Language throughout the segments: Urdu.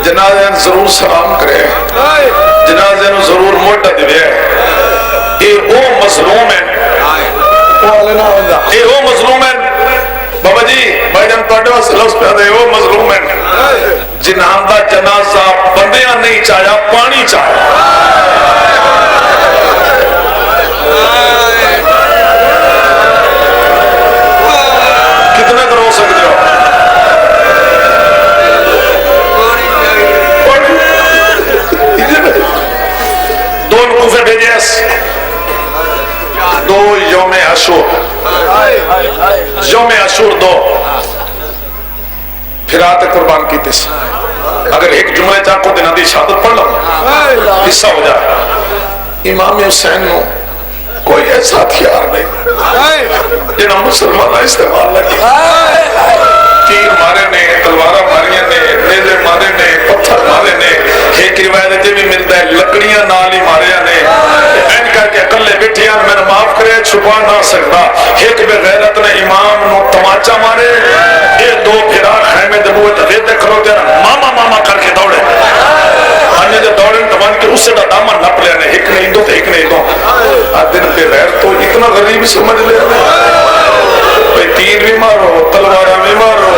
جنازے ضرور سلام کرے، جنازے نو ضرور موٹا دے۔ اے او مظلوم ہے، اے او مظلوم ہے بابا جی بھائی جان تواڈے واسطے لفظ پہ دے، او مظلوم ہے جنہاں دا جنازہ بندیاں نہیں چاہیا پانی چاہیا۔ کتنے کرو سکتے ہو؟ دو نکوفے بھیجے دو یوم عاشور، یوم عاشور دو پھر آتے قربان کیتے سے۔ اگر ایک جمعہ چاکو دن دی شہادت پڑھ لو حصہ ہو جائے۔ امام حسین نو کوئی ایسا ہتھیار نہیں جنہاں مسلمانہ استعمال لگی، تیر مارے نے، تلوارہ ماریاں نے، نیزے مارے نے، پتھر مارے نے، ایک روایت بھی ملتا ہے لکڑیاں نال ہی ماریا نے۔ این کہہ کے اکلے بیٹھیاں میں معاف کرے چھپا نہ سکتا، ایک بے غیرت نے امام نو تماچا مارے، یہ دو پھرا خیمے دبوت ویدے کھلوتے ہیں ماما ماما کر کے دوڑے، آنے دے دوڑے تمام کے اس سے دامن نپ لے نے، ایک نہیں دو تو ایک نہیں دو۔ دن بے غیر تو اتنا غریب سمجھ لے تیر بھی مارو، تلوارہ بھی مارو،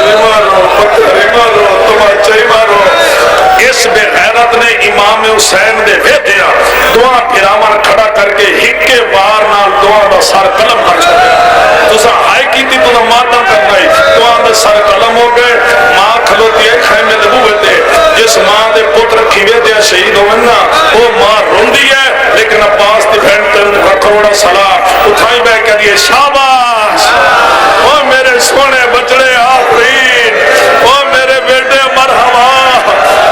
بھی مارو، پتھر بھی مارو، تماچا ہی مارو۔ اس بے غیرت نے امام حسین دے ویدیا دعا پھراون کھڑا کر کے ہکے وار نال دعا دا سر قلم کر چھوڑیا۔ تسا ہائی کیتی تو ماتم کرنا ہی دعا دا سر قلم ہو گئے۔ ماں کھلوتی ہے خیمے دبوتے، جس ماں دے پتر کی ویدیا شہید ہونا وہ ماں روندی ہے، لیکن عباس دی بہن تے کروڑا سلام اٹھائی بہ کے دیے شاباش او میرے سونے بچڑے آفرین، او میرے بیٹے مرحبا،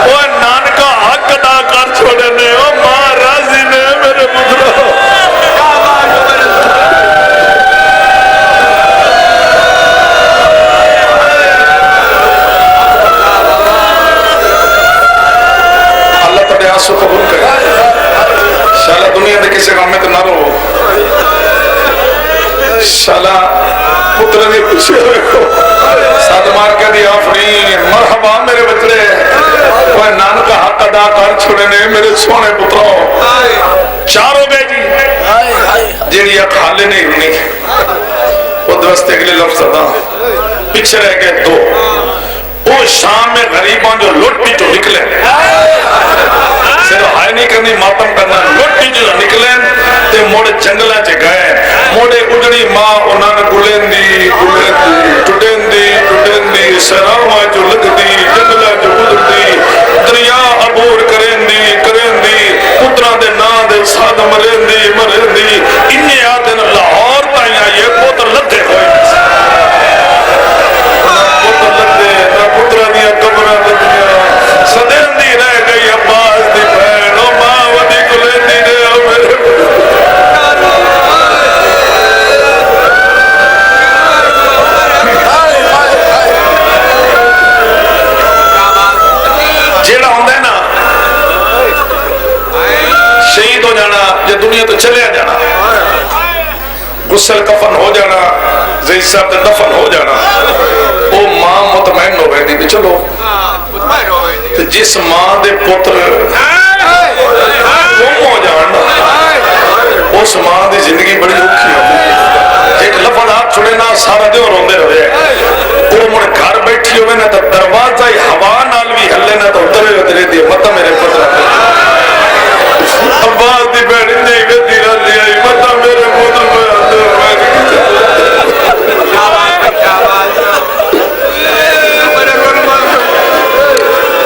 او نانکا حق ادا کر چھوڑے نے، او ماں راضی نے میرے پترو۔ اللہ تڑے آنسو قبول کرے، شالا دنیا دے کسی غم میں تو نہ رو، شالا پتر دی خوشی ہوئے کو ساتھ مار کے دی آفرین مرحبا میرے بچڑے، وہ نانکا حق ادا کر چھوڑے نے میرے سونے پتروں۔ چار ہو گئے جی، جیڑی اک حالے نہیں رونی، وہ درستے اگلے لفظ ادا پیچھے رہ گئے دو۔ وہ شام میں غریبان جو لوٹ پی جو نکلے، صرف ہائی نہیں کرنی ماتم کرنا، لوٹ پی جو نکلے تے موڑے جنگلہ چے گئے، موڑے اڑنی ماں انہاں نے گلین دی ٹوٹین دی سراما جو لگ دی جنگلہ جو گزر دی دریا عبور کرین دی پترہ دے نا دے ساتھ مرین دی انہیں آتے نا لاہور تائیاں یہ پتر لدھے ہوئے، پتر لدھے نا پترہ دیا قبرہ لدھیا صدین دی رہ گئی عباس دی بہن او ماں ودی گلین دی رہے ہو میرے جیڑا ہوندہ ہے نا شہید ہو جانا یا دنیا تو چلے جانا، غسل کفن ہو جانا، زید صاحب تے دفن ہو جانا، وہ ماں مطمئن ہو گئی دی کہ چلو جس ماں دے پتر گم ہو جانا اس ماں دی زندگی بڑی اوکھی ہوگی۔ ایک لفظ ہاتھ چھوڑے نا سارا دیو روندے رہے، وہ مڑ گھر بیٹھی ہوئے نا تو دروازہ ہوا نال بھی ہلے نا تو اترے اترے دی مطا میرے پتر عباس دی بہن نہیں گتی رہ لیا مطا میرے پتر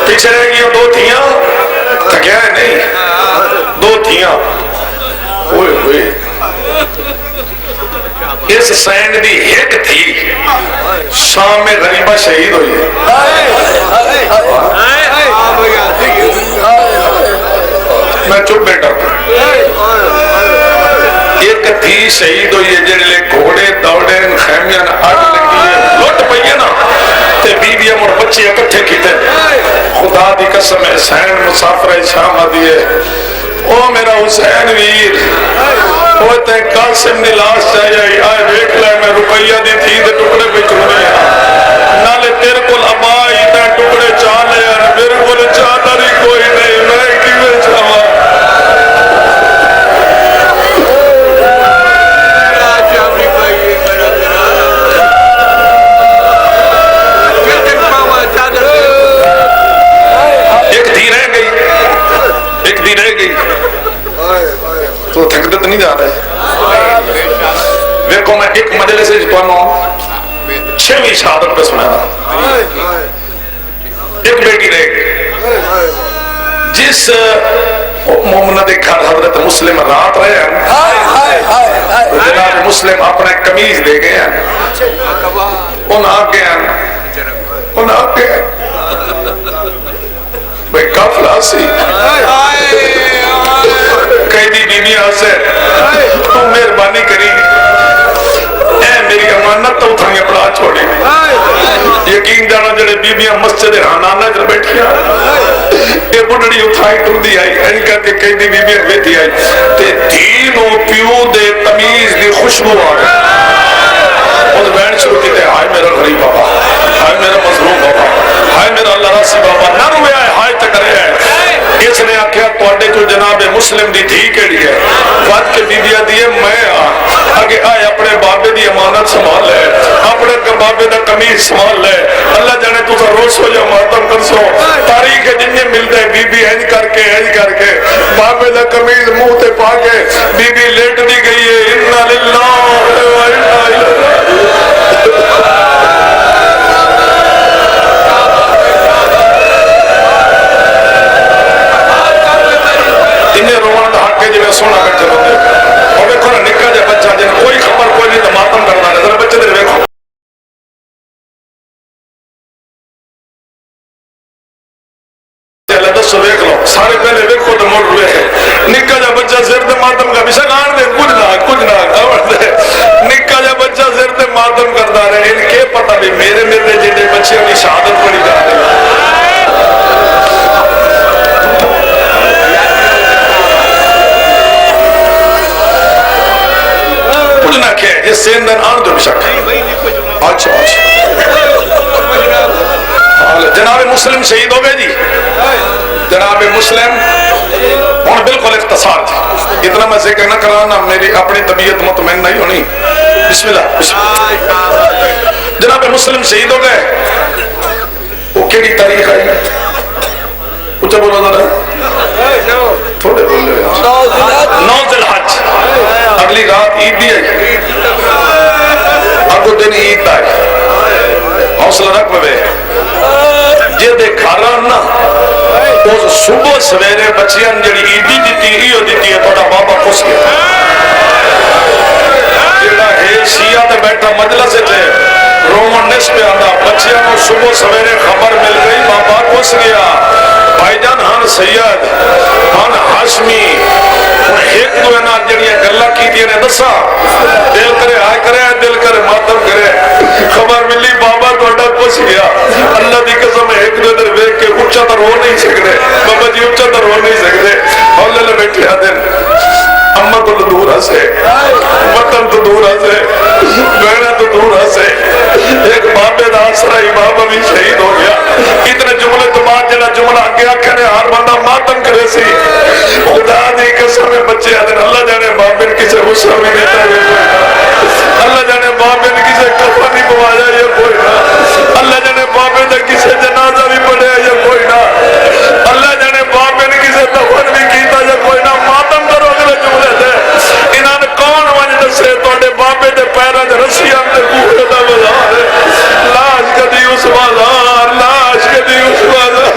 پیچھے رہ گئی دو تھیاں تھکیا ہے نہیں، دو تھیاں ہوئے ہوئے اس سینڈ دی ایک تھی شام میں غریبہ شہید ہوئی ہے، میں چپ بیٹھا ایک تھی شہید ہوئی ہے جنہے گھوڑے دوڑے خیمیاں آگ لگی ہے لوٹ پئیے نا تے بیویاں اور بچے اکٹھے کیتے خدا دی قسم حسین مسافر شام آدھی ہے او میرا حسین ویر او تے قاسم دی لاش چاہیے آئے دیکھ لے میں روپیہ دی تھی تے ٹکڑے پہ چھوڑے نالے تیرے کو ابائی تے ٹکڑے چالے میرے کو نہیں جا رہے. ویکو میں ایک مجلس سے چھویں شہادت پہ سنا تھا. ایک بیٹی رہ گئی جس مومنہ دے گھر حضرت مسلم رات رہے ہیں. جناب مسلم اپنے قمیض دے گئے ہیں, ان آگے ہیں بھئی کافلہ سی قیدی بیویاں سے تو مہربانی کری اے میری امانت تو اٹھائیں پڑا چھوڑی. یقین جانا جڑے بیویاں مسجد حنانہ جل بیٹھیا یہ بڑھڑی اٹھائی ٹر دی آئی ان کر کے قیدی بیویاں بیٹھی آئی تے دین و پیو دے تمیز دی خوشبو آ گئی. اس بین شروع کی تے ہائے میرا غریب بابا, ہائے میرا مظلوم بابا, ہائے میرا اللہ راسی بابا, نہ رویا ہے ہائے تکرے ہے. اس نے آکھیا توڑے جو جناب مسلم دی دھی کیڑی ہے وقت کے بیبیاں دیئے میں آگے آئے اپنے بابے دی امانت سنبھال لے, اپنے بابے دا قمیض سنبھال لے. اللہ جانے تو سا روز ہو یا ماتم کر سو تاریخ جنہیں ملتا ہے بی بی اینج کر کے بابے دا قمیض منہ تے پا کے بی بی لیٹ دی گئی ہے. انا للہ و انا الیہ سونا بیٹھے ہوتے اور دیکھو نا نکا جا بچہ جن کوئی خبر کوئی نہیں تو ماتم کرنا ہے. ذرا بچے دے دیکھو دسو دیکھ لو سارے پہلے دیکھو تو مڑ روئے ہیں. نکا جا بچہ زیر دے ماتم کا بشک آن دے کچھ نہ خبر دے نکا جا بچہ زیر دے ماتم کرتا رہے. ان کے پتہ بھی میرے جنہیں بچے اپنی شہادت پڑی جا رہے ہیں. یہ سیندن آن دو بشک. اچھا جناب مسلم شہید ہو گئے جی. جناب مسلم اور بالکل اختصار تھی, اتنا میں ذکر نہ کرانا میری اپنی طبیعت مطمئن نہیں ہونی. بسم اللہ. جناب مسلم شہید ہو گئے. وہ کیڑی تاریخ آئی اچھا بولا ذرا تھوڑے بولے 9 ذی الحج اگلی رات عید دی آئی اگو دن عید آئی. حوصلہ رکھ بے جے دے کھاران نا اس صبح سویرے بچیاں جڑی عیدی دیتی ہے توڑا بابا خوش گیا. جڑا ہے شیعہ دے بیٹھا مجلس تھے رومن نس پہ آدھا بچیاں کو صبح سویرے خبر مل گئی بابا خوش گیا. بھائی جان ہاں سید ہاں ہاشمی ایک دو اینا جڑیاں گلہ کی دیئے نے دسا دل کرے آئے کرے دل کرے ماتم کرے خبر ملی بابا توڑا خوش گیا. اللہ دی قسم ایک دو ادھر بیک کے اچھا تر ہو نہیں سکتے بابا جی اچھا تر ہو نہیں سکتے. اور لے بیٹھے آدھن اممہ تو دور ہسے وطن تو دور ہسے بہنہ تو دور ہسے ایک بابے دا آسرائی بابا بھی شہید ہو گیا. اتنے جملے تو بعد جنہ جملہ آگے آکھے نے ہر بندہ ماتم کرے سی. خدا دی قسم بچے آدھن اللہ جانے بابے کسے غصہ بھی دیتا ہے اللہ جانے بابے کسے کفا نہیں بوایا یہ کوئی نہ اللہ جانے بابے کسے جنازہ بھی پڑھے یہ کوئی نہ اللہ جانے بابے کسے دفن بھی کیتا یہ کوئی نہ. ماتم کرو اگلے جملے دے انہاں نے کون وجہ دسے توڑے بابے دے پیرہ دے رسیاں دے بوہے دا بزار لاش کدی اس بازار لاش کدی اس بازار.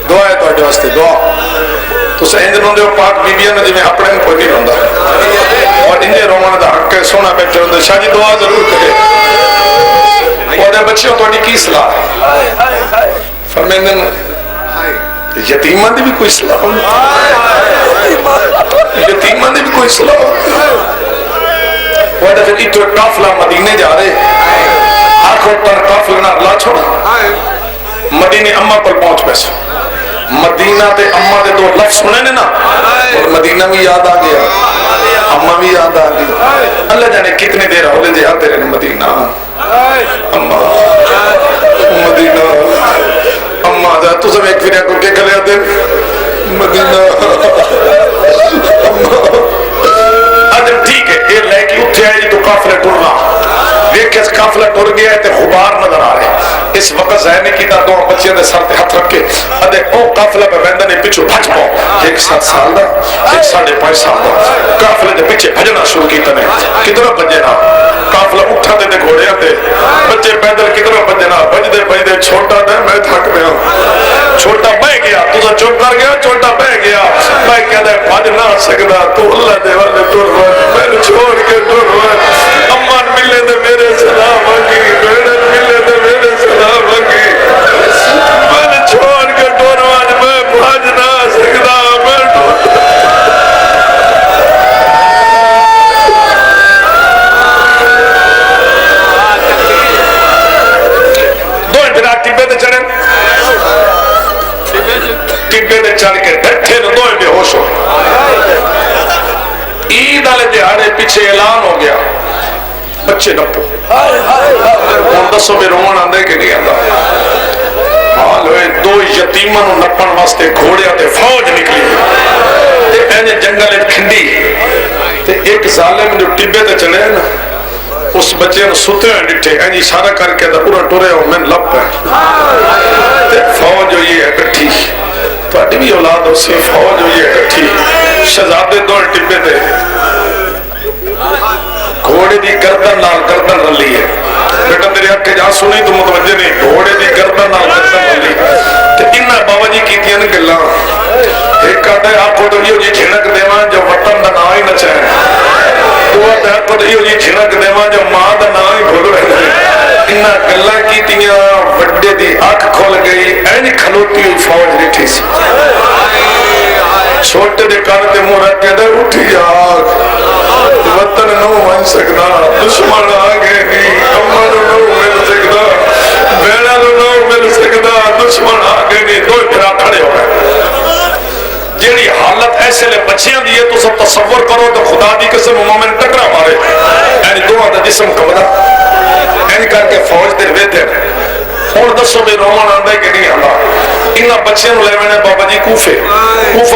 دعا ہے توڑے واسطے دعا تو سہنج روندے ہو پاک بی بیاں جی میں اپنے میں کوئی نہیں روندہ اور انجے رومن دا حق کے سونا بیٹھے ہوندے. شاہ جی دعا ضرور کرے اور بچیوں توڑی کی صلاح فرمیندن یتیمان دی بھی کوئی صلاح یتیمان دی بھی کوئی صلاح. وہ پھر ایتو کافلہ مدینے جا رہے آنکھوں پر کافلہ نہ اللہ چھوڑا مدینے اممہ پر پہنچ پیسے. مدینہ تے اممہ دے دو لفظ سنے نے نا اور مدینہ بھی یاد آ گیا اممہ بھی یاد آ گیا. اللہ جانے کتنے دیر ہو لے جے آتے رہنے مدینہ اممہ مدینہ اممہ جا تو سب ایک پھر کو کیا کلے آتے مدینہ اممہ. ٹھیک ہے یہ لے کی اٹھے آئے جی تو قافلے ٹرنا دیکھ قافلہ ٹر گیا ہے تے غبار نظر آ رہے اس وقت ظاہر نہیں کیتا دو بچیاں دے سر تے ہاتھ رکھ کے ادے او قافلہ پہ بندہ نے پیچھے بھج پاؤ ایک 7 سال دا ایک 5.5 سال دا قافلے دے پیچھے بھجنا شروع کیتا نے کدھر بجے نا قافلہ اٹھا تے گھوڑے تے بچے پیدل کدھر بجے نا بجدے چھوٹا تے میں تھک پیا چھوٹا بہ گیا تو چپ کر گیا چھوٹا بہ گیا میں کہدا بھج نہ سکدا تو اللہ دے والے ٹر میں چھوڑ کے ٹر امن ملے تے میرے سلام کی بیڑن ملے تے میرے سلام کی میں چھوڑ کے ٹر میں بھج نہ سکدا میں دو بنا ٹبے تے چڑھے ٹبے تے چڑھ کے ڈٹھے نو دو بے ہوش ہو عید والے دیہاڑے پیچھے اعلان ہو گیا بچے نپو ہوں دسو بھی رومن آدھے کہ نہیں آتا حال ہوئے 2 یتیماں نپن واسطے گھوڑے تے فوج نکلی تے جنگل کھنڈی تے ایک ظالم جو ٹبے تے چڑھے نا اس بچے نے ستے ہوئے ڈٹھے اشارہ کر کے پورا ٹرے ہو میں لپ ہے فوج ہوئی ہے کٹھی تھوڑی بھی اولاد ہو سی فوج ہوئی ہے کٹھی شہزادے دو ٹبے تے گھوڑے دی گردن نال گردن رلی ہے بیٹا تیرے اکھے جہاں سنی تو متوجہ نہیں گھوڑے دی گردن نال گردن رلی تے انہاں بابا جی کیتیاں نے گلاں ایک کہتا ہے آپ کو تو یہ جی جھنک دیواں جو وطن دا نام ہی نہ چاہے تو آپ کو تو یہ جھنک دیواں جو ماں دا نام ہی بھول رہے انہاں گلاں کیتیاں وڈے دی اکھ کھل گئی اینی کھلوتی ہوئی فوج ڈٹھی سی چھوٹے دے کان تے منہ رکھ کے دے اٹھی جاگ وطن نو بن سکدا دشمن آگے نہیں امن نو مل سکدا بیڑا نو مل سکدا دشمن آگے نہیں دو پھرا کھڑے ہو گئے جیڑی حالت ایسے لے بچیاں دیئے تو سب تصور کرو تو خدا دی قسم مومن ٹکرا مارے یعنی دو آدھا جسم کمرہ یعنی کر کے فوج دے وے دے اور دسو بے رومان آندہ ہے کہ نہیں آندہ انہا بچے نو لے میں بابا جی کوفہ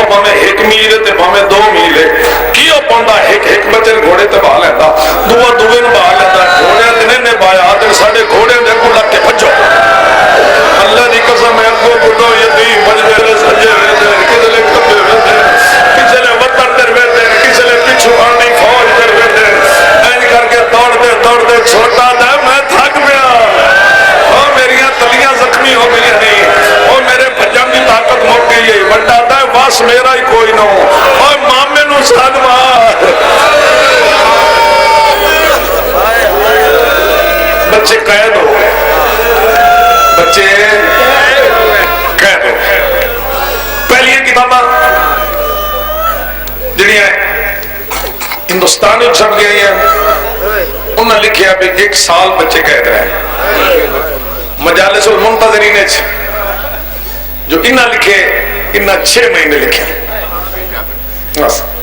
باہمیں 1 میل تے باہمیں 2 میل کیوں پاندہ ایک بچے گھوڑے تے باہ لیتا دوے نو باہ لیتا گھوڑے دنے نے بایا آتے ساڑھے گھوڑے دے کو لگ کے بچو اللہ دی قسم ہے اگو بڑھو یتیم بج میرے سجے ویدے کسلے کبھے ویدے کسلے وطن در ویدے کسلے پچھو آنی فوج در ویدے این کر کے دوڑ دے چھوٹا دے میں تھک بیا میریاں تلیاں زخمی ہو گئی نہیں اور میرے بھجم کی طاقت موٹ گئی ہے بڑھتا ہے واس میرا ہی کوئی نہ ہو اور مامے نو ساتھ مار بچے قید ہو گئے بچے قید ہو گئے پہلی کتاباں جڑی ہیں ہندوستان میں چھپ گئی ہیں انہوں نے لکھیا بھی 1 سال بچے قید رہے مجالس المنتظرین جو انہاں لکھے انہاں 6 مہینے لکھے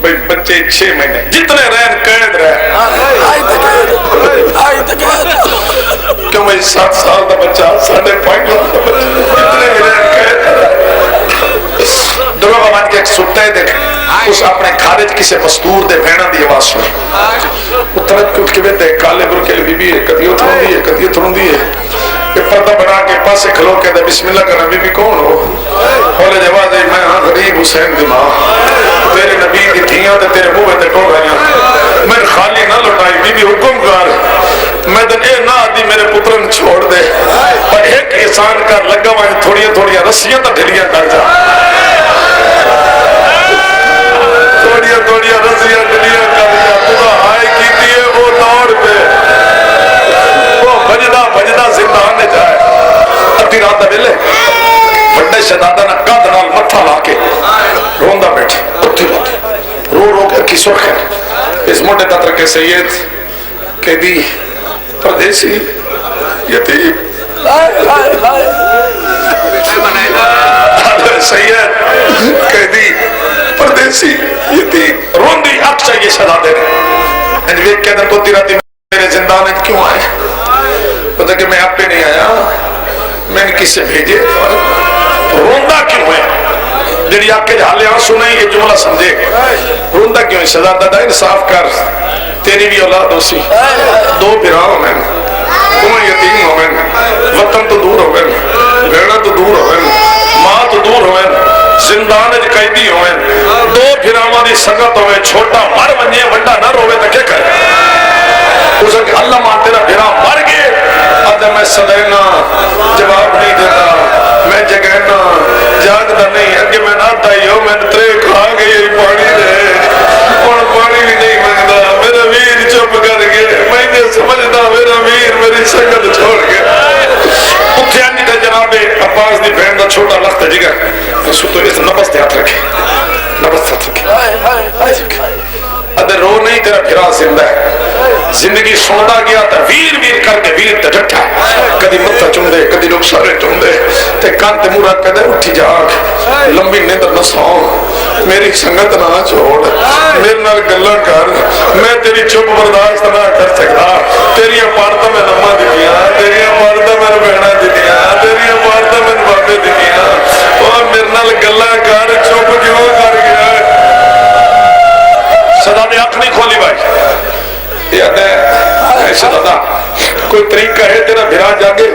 بھئی بچے 6 مہینے جتنے رہن قید رہے کیوں بھئی 7 سال دا بچہ 5.5 سال دا بچہ جتنے رہن قید دروگا مان کے ایک سٹے دیکھ اس اپنے خارج کسے مستور دے بھینا دی آواز سنے اترت کچھ کے بیتے کالے برکے بی بی ہے کدی اترون دی ہے کہ پردہ بنا کے پاسے کھلو کے دے بسم اللہ کرنا بی بی کون ہو بولے جواز ہے میں ہاں غریب حسین دی ماں تیرے نبی کی تھیاں تے تیرے منہ تے ٹو گئیاں میں خالی نہ لٹائی بی بی حکم کر میں دن اے نہ آدھی میرے پترن چھوڑ دے اور ایک احسان کر لگا وہاں تھوڑیاں رسیاں تا ڈھلیاں کر جا تھوڑیاں رسیاں ڈھلیاں کر جا تُوڑا آئے کی دیئے وہ دوڑ پہ وہ بجدہ زندان نے جائے ادھی رات دا ویلے بڑے شہزادہ نہ کاندھ نال متھا لا کے روندا بیٹھے اٹھی رو کے کی سرخ ہے اس موٹے تطر کے سید قیدی پردیسی یتیم سید قیدی پردیسی یتیم روندی اب چاہیے شہزادے نے انجویک کہتا تو تیراتی میرے زندان کیوں آئے پتہ کہ میں آپ پہ نہیں آیا میں نے کس سے بھیجے روندہ کیوں ہے جنہی آپ کے حالے آنسو نہیں یہ جملہ سمجھے روندہ کیوں ہے شہزادہ دا انصاف کر تیری بھی اولاد ہو سی، دو بھرا ہو میں تمہیں یتیم ہو میں وطن تو دور ہو میں بھیڑا تو دور ہو میں ماں تو دور ہو میں زندان قیدی ہو میں دو بھراواں دی سنگت ہوئے چھوٹا مر ونجے بڑا نہ روے تو کیا کرے اسے کہ اللہ ماں تیرا بھرا مر گئے آدھے میں صدینا جواب نہیں دیتا میں جگہنا جاگتا نہیں اگے میں نہ دائیو میں ترے کھا گئی پانی دے اور پانی بھی نہیں مانگتا میرا ویر چپ کر گئے میں نے سمجھتا میرا ویر میری سنگت چھوڑ گیا اٹھیا نہیں تھا جناب عباس دی بہن دا چھوٹا لخت جگر سو تو اس نبس دے ہاتھ رکھے نبس ہاتھ رکھے ادھر رو نہیں تیرا پھرا زندہ ہے زندگی سوندہ گیا تا ویر ویر کر کے ویر تے ڈٹھا کدی متھا چون دے کدی لوگ سارے چون دے تے کان تے مورا کدے اٹھی جاگ لمبی نیندر نہ سو میری سنگت نہ چھوڑ میرے نال گلا کر میں تیری چپ برداشت نہ کر سکتا تیری پارتا میں نما دیا تیری پارتا میں بہنا دیا تیری پارتا میں بابے دیا اور میرے نال گلا کر چپ کیوں کر گیا صدا نے آنکھ نہیں کھولی بھائی یا صدا کوئی طریقہ ہے تیرا بھرا جاگے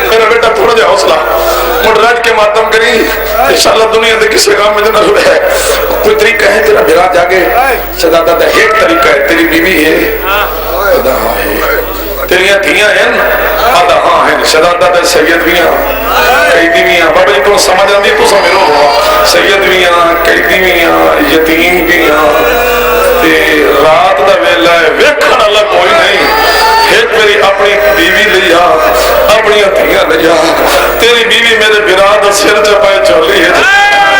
میرا بیٹا تھوڑا جا حوصلہ مڑ رج کے ماتم کری انشاءاللہ دنیا دے کسی کام میں جنہ روڑے ہے کوئی طریقہ ہے تیرا بھرا جاگے صدا دا ایک طریقہ ہے تیری بیوی ہے آدھا ہاں ہے تیریاں دھیاں ہیں آدھا ہاں ہیں صدا دا سید بھی ہیں قیدی بھی ہیں بابا جی تو سمجھ آندی تو سمیرو ہوا سید بھی ہیں قیدی بھی ہیں یتیم بھی ہیں رات دا ویلا ہے ویکھن اللہ کوئی نہیں ایک میری اپنی بیوی لیا اپنی دھیاں لیا تیری بیوی میرے بھرا دا سر چپائے چولی ہے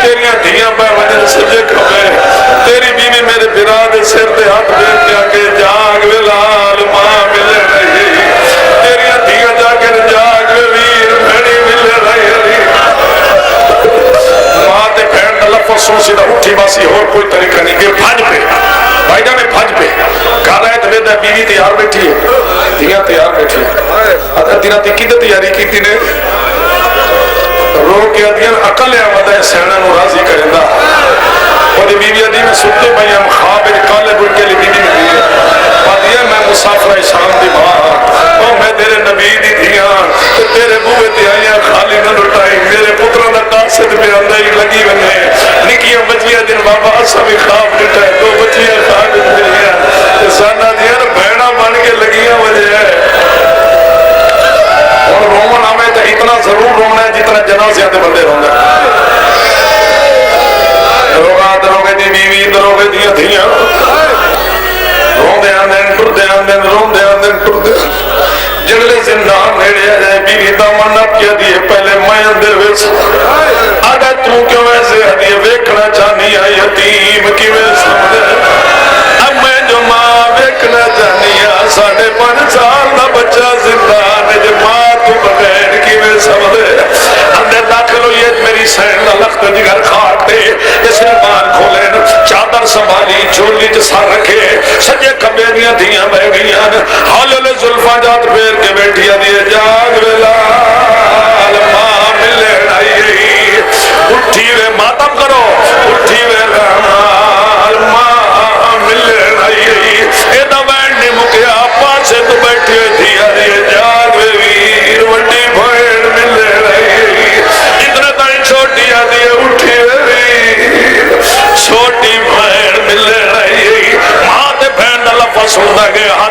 تیری دھیاں پہ وجہ سجے کھوے تیری بیوی میرے بھرا دے سر دے ہاتھ دے کیا کہ جاگ ویلال ماں ملے رہی تیری دھیاں جا کے جاگ ویر بھڑی ملے رہی ماں دے بہن دا لفظ سن سیدھا اٹھی باسی اور کوئی طریقہ نہیں کہ بھاج پہ بھائی جانے بھاج پہ کہا ہے تو بیدہ بیوی تیار بیٹھی ہے دھیاں تیار بیٹھی ہے ادھا دینا تی کدھے تیاری کی تھی نے رو کے ادھیاں عقل ہے آمدہ سینہ نو راضی کریں دا اور بیوی ادھی میں سکتے بھائی ہم خواب کالے بڑھ کے لئے بیوی میں دیئے پادیا میں مسافرہ شام دی ماں اور میں تیرے نبی دی دھیاں تیرے بوئے تیائیاں خالی نہ لٹائی میرے پتروں نے قاصد میں اندر ہی لگی بنے نکیاں بچیاں دن بابا اسا بھی خواب لٹائے دو بچیاں خواب لٹائے سانا دیاں بہنا بن کے لگیاں وجہ ہے اور رومن ہمیں تو اتنا ضرور رونا ہے جتنا جنازیاں دے بندے رونا دروگے دی بیوی دروگے دی دھیاں روندے آندین ٹردے آندین روندے آندین ٹردے جگلے زندان میرے آجائے بیوی دامن اب کیا دیئے پہلے میں اندر ویس آگا تو کیوں ایسے حدیئے ویکھنا چاہنی ہے یتیم کی ویس اب میں جو ماں ویکھنا چاہنی ہے 5.5 سال دا بچہ زندان ہے جو ماں تو بغیر کی ویس اندر داخل ہوئی ہے میری سین دا لخت جگر کھاٹے اس رمان کھولیں چادر سنبھالی چولی جسا رکھے سجے کبے دیا دیا بہ گئیاں حالل زلفہ جات پھیر کے بیٹھیا دیے جاگ ویلال ماں ملے رہی اٹھی وے ماتم کرو اٹھی وے رحمال ماں ملے رہی ایدہ بینڈی مکیا پاسے تو بیٹھے دیا دیے جاگ وے ویر وڈی بھائر ملے رہی اتنے تائیں چھوٹی آدھی اٹھی وے ویر چھوٹی بھائر ملے رہی ماں دے بہن لفظ ہوتا گیا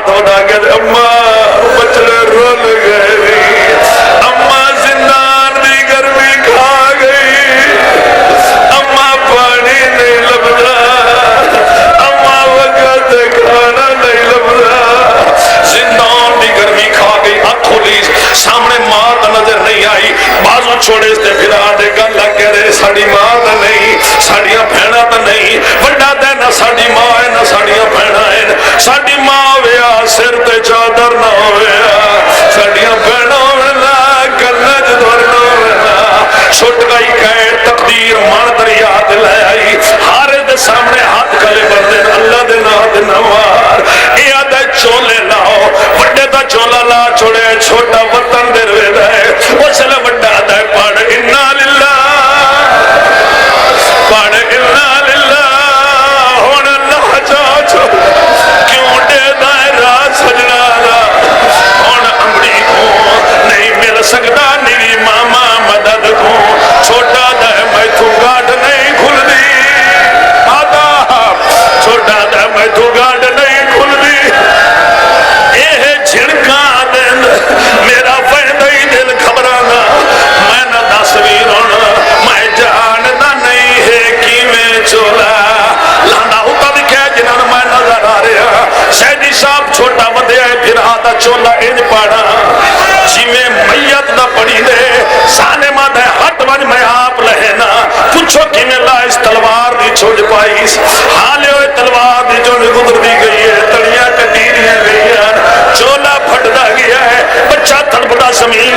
چولا انج پاڑا جویں میت دا پڑی دے سانے ماں دے ہٹ ون میں آپ لہنا پوچھو کیویں لا اس تلوار دی چھوج پائی حالے ہوئے تلوار دی جو گزر دی گئی ہے تڑیاں کٹیریاں گئی ہیں چولا پھٹدا گیا ہے بچہ تڑپدا زمین